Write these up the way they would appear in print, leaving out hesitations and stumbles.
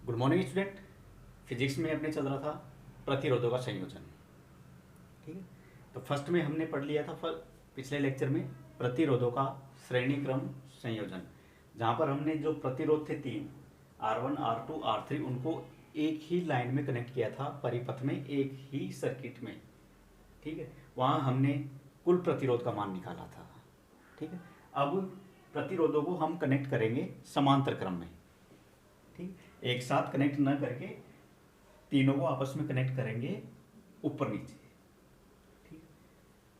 Good morning student. Physics में अपने चल रहा था प्रतिरोधों का संयोजन। ठीक है, तो फर्स्ट में हमने पढ़ लिया था पिछले लेक्चर में प्रतिरोधों का श्रेणी क्रम संयोजन, जहाँ पर हमने जो प्रतिरोध थे तीन R1 R2 R3 उनको एक ही लाइन में कनेक्ट किया था, परिपथ में एक ही सर्किट में। ठीक है, वहाँ हमने कुल प्रतिरोध का मान निकाला था। ठीक है, अब प्रतिरोधों को हम कनेक्ट करेंगे समांतर क्रम में। ठीक, एक साथ कनेक्ट न करके तीनों को आपस में कनेक्ट करेंगे ऊपर नीचे। ठीक,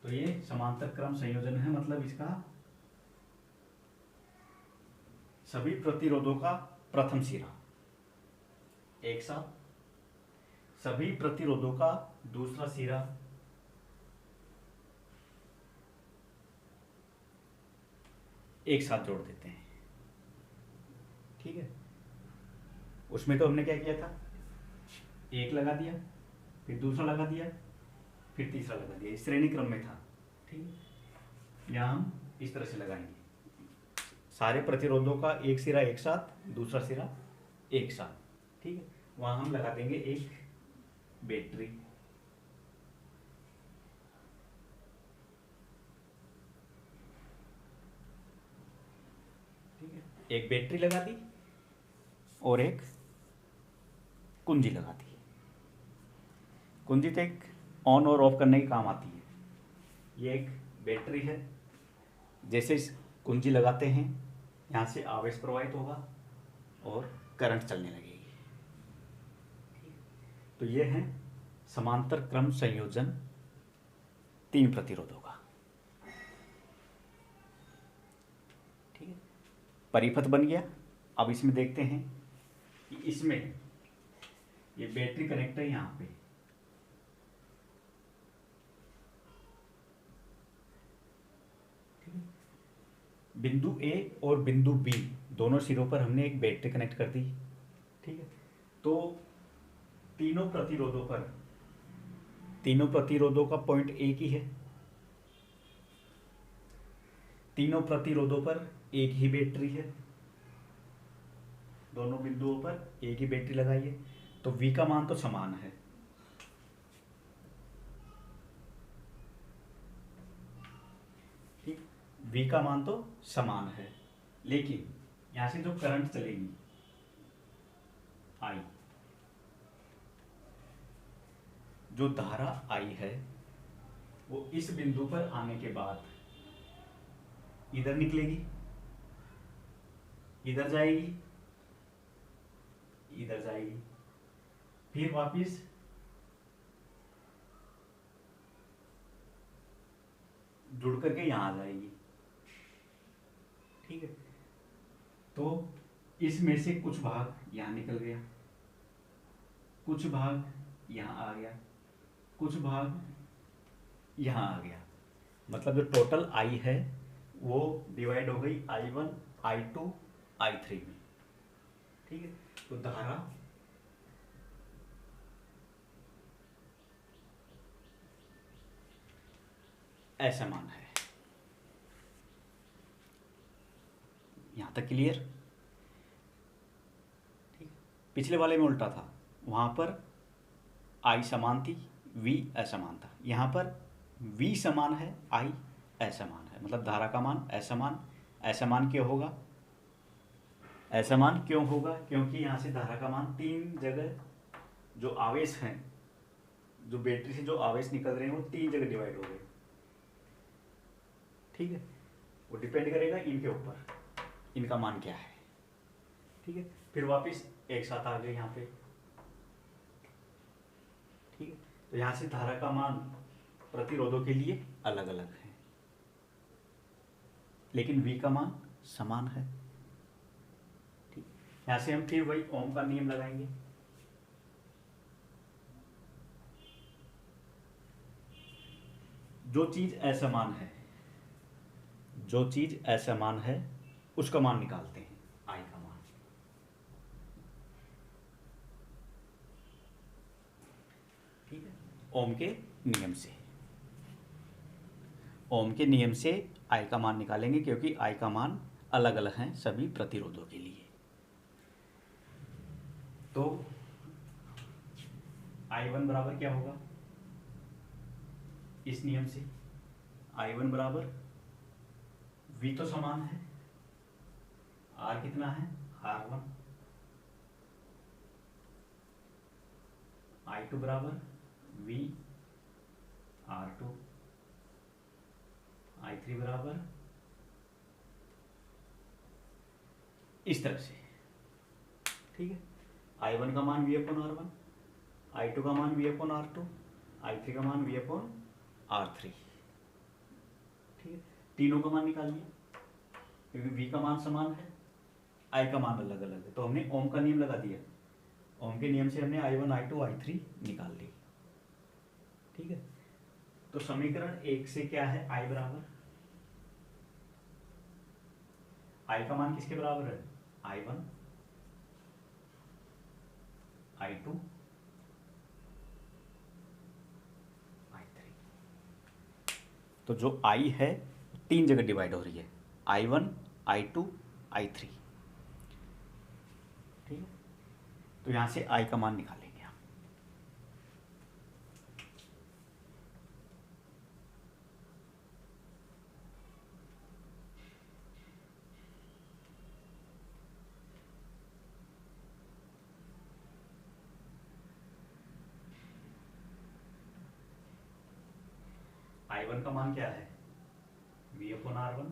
तो ये समांतर क्रम संयोजन है, मतलब इसका सभी प्रतिरोधों का प्रथम सिरा एक साथ, सभी प्रतिरोधों का दूसरा सिरा एक साथ जोड़ देते हैं। ठीक है, उसमें तो हमने क्या किया था, एक लगा दिया, फिर दूसरा लगा दिया, फिर तीसरा लगा दिया, इस श्रेणी क्रम में था। ठीक है, यहाँ हम इस तरह से लगाएंगे सारे प्रतिरोधों का एक सिरा एक साथ, दूसरा सिरा एक साथ। ठीक है, वहाँ हम लगा देंगे एक बैटरी। ठीक है, एक बैटरी लगा दी और एक कुंजी लगा दी। कुंजी तो एक ऑन और ऑफ करने के काम आती है। ये एक बैटरी है, जैसे इस कुंजी लगाते हैं यहाँ से आवेश प्रवाहित होगा और करंट चलने लगेगी। तो ये है समांतर क्रम संयोजन तीन प्रतिरोधों का। ठीक है, परिपथ बन गया। अब इसमें देखते हैं कि इसमें ये बैटरी कनेक्ट है यहाँ पे। बिंदु ए और बिंदु बी दोनों सिरों पर हमने एक बैटरी कनेक्ट कर दी। ठीक है, तो तीनों प्रतिरोधों का पॉइंट एक ही है। तीनों प्रतिरोधों पर एक ही बैटरी है, दोनों बिंदुओं पर एक ही बैटरी लगाई है, तो V का मान तो समान है। ठीक, V का मान तो समान है, लेकिन यहां से जो करंट चलेगी I, जो धारा I है वो इस बिंदु पर आने के बाद इधर निकलेगी, इधर जाएगी, इधर जाएगी, फिर वापिस जुड़ करके यहां आ जाएगी। ठीक है, तो इसमें से कुछ भाग यहां निकल गया, कुछ भाग यहां आ गया, कुछ भाग यहां आ गया, मतलब जो टोटल I है वो डिवाइड हो गई I1 I2 I3 में। ठीक है, तो धारा असमान है। यहां तक क्लियर? ठीक, पिछले वाले में उल्टा था, वहां पर I समान थी, V असमान था। यहां पर V समान है, I असमान है, मतलब धारा का मान असमान। असमान क्यों होगा? असमान क्यों होगा? क्योंकि यहां से धारा का मान तीन जगह जो आवेश हैं, जो बैटरी से जो आवेश निकल रहे हैं वो तीन जगह डिवाइड हो गए। ठीक है, वो डिपेंड करेगा इनके ऊपर, इनका मान क्या है। ठीक है, फिर वापस एक साथ आ गए यहाँ पे। ठीक है, तो यहाँ से धारा का मान प्रतिरोधों के लिए अलग अलग है, लेकिन V का मान समान है। ठीक, यहाँ से हम फिर वही ओम का नियम लगाएंगे। जो चीज असमान है, जो चीज असमान है उसका मान निकालते हैं, I का मान। ठीक है, ओम के नियम से, ओम के नियम से I का मान निकालेंगे, क्योंकि I का मान अलग अलग हैं सभी प्रतिरोधों के लिए। तो I1 बराबर क्या होगा इस नियम से, I1 बराबर V तो समान है, R कितना है R1, I2 बराबर V R2, I3 बराबर इस तरह से, ठीक है। I1 का मान V अपॉन R1, I2 का मान V अपॉन R2, I3 का मान V अपॉन R3, ठीक है। तीनों का मान निकाल लिया क्योंकि V का मान समान है, I का मान अलग अलग है, तो हमने ओम का नियम लगा दिया। ओम के नियम से हमने I1 I2 I3 निकाल ली, ठीक है। तो समीकरण 1 से क्या है, I बराबर, I का मान किसके बराबर है, I1 I2 I3। तो जो I है तीन जगह डिवाइड हो रही है, I1 I2 I3, ठीक है। तो यहां से I का मान निकालेंगे हम। I1 का मान क्या है V upon R1,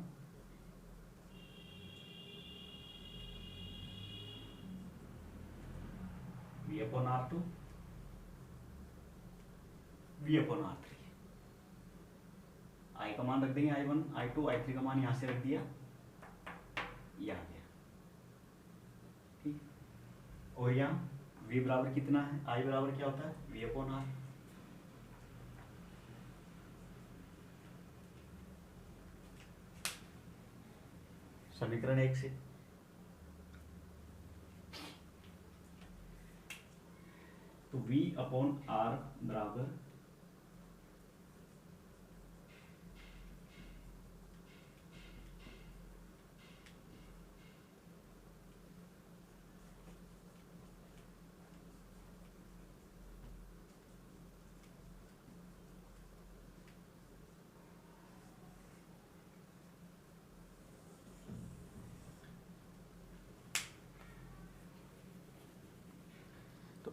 V upon R2, V upon R3। I का मान रख देंगे I1 I2 I3 का मान यहां से रख दिया, ये आ गया, ठीक। और यहाँ V बराबर कितना है, I बराबर क्या होता है V अपॉन R, समीकरण 1 से। तो V अपॉन R बराबर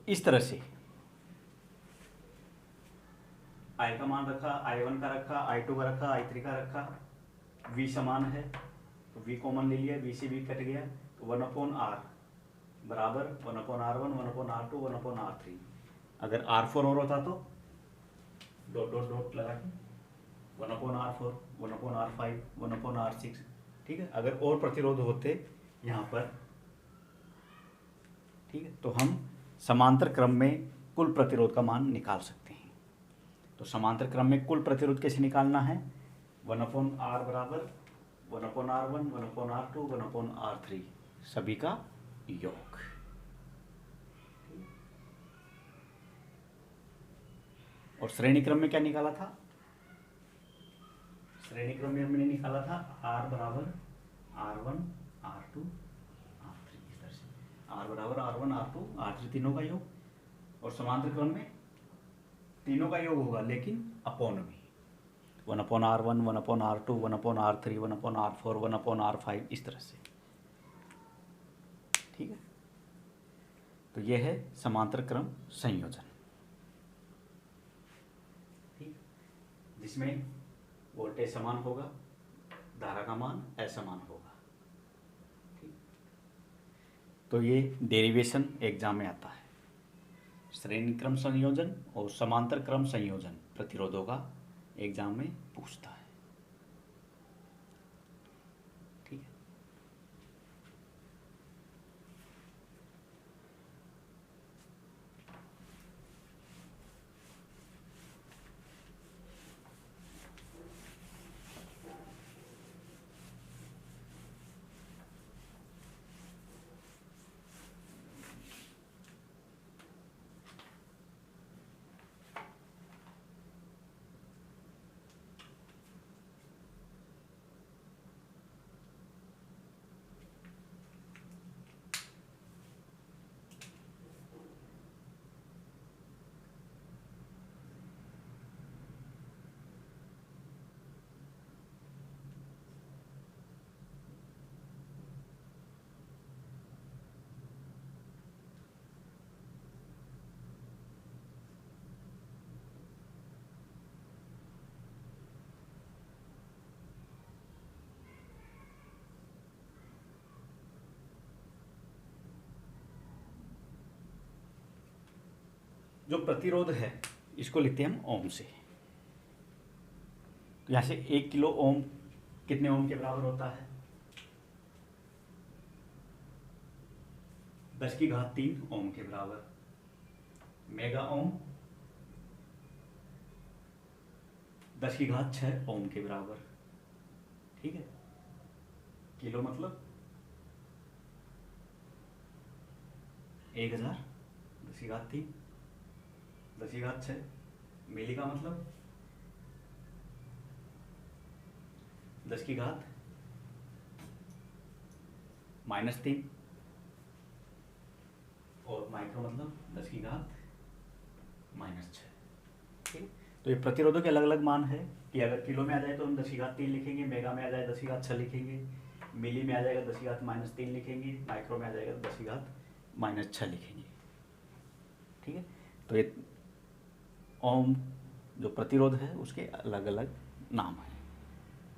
इस तरह से I का मान रखा, I1 का रखा, I2 का रखा, I3 का रखा, V समान है तो V कॉमन ले लिया, V से V कट गया, तो 1 अपॉन R बराबर 1 upon R1 1 upon R2 1 upon R3। अगर R4 और होता तो डॉट डॉट डॉट लगा के 1 upon R4 1 upon R5 1 upon R6, ठीक है। अगर और प्रतिरोध होते यहाँ पर, ठीक है, तो हम समांतर क्रम में कुल प्रतिरोध का मान निकाल सकते हैं। तो समांतर क्रम में कुल प्रतिरोध कैसे निकालना है, 1 अपॉन R बराबर 1 upon R1 1 upon R2 1 upon R3 सभी का योग। और श्रेणी क्रम में क्या निकाला था, श्रेणी क्रम में हमने निकाला था R बराबर R1 R2 R3, इस तरह से R बराबर R1 R2 R3 तीनों का योग, और समांतर क्रम में तीनों का योग होगा लेकिन अपॉन में 1 upon R1 1 upon R2 1 upon R3 1 upon R4 1 upon R5, इस तरह से, ठीक है। तो यह है समांतर क्रम संयोजन, ठीक, जिसमें वोल्टेज समान होगा, धारा का मान असमान होगा, ठीक। तो ये डेरिवेशन एग्जाम में आता है, श्रेणी क्रम संयोजन और समांतर क्रम संयोजन प्रतिरोधों का एग्जाम में पूछता है, ठीक है। जो प्रतिरोध है इसको लिखते हैं हम ओम से। तो यहाँ से 1 किलो ओम कितने ओम के बराबर होता है? 10⁻³ ओम के बराबर। मेगा ओम 10⁻6 ओम के बराबर। ठीक है, किलो मतलब 1000, 10⁻³ 10⁻6। मिली का मतलब 10⁻³ और माइक्रो मतलब 10⁻⁻6। ठीक है, तो ये प्रतिरोधों के अलग अलग मान है कि अगर किलो में आ जाए तो हम 10⁻³ लिखेंगे, मेगा में आ जाए 10⁻6 लिखेंगे, मिली में आ जाएगा 10⁻³ लिखेंगे, माइक्रो में आ जाएगा 10⁻6 लिखेंगे। ठीक है, तो ये ओम जो प्रतिरोध है उसके अलग अलग नाम हैं।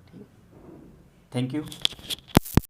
ठीक है, थैंक यू।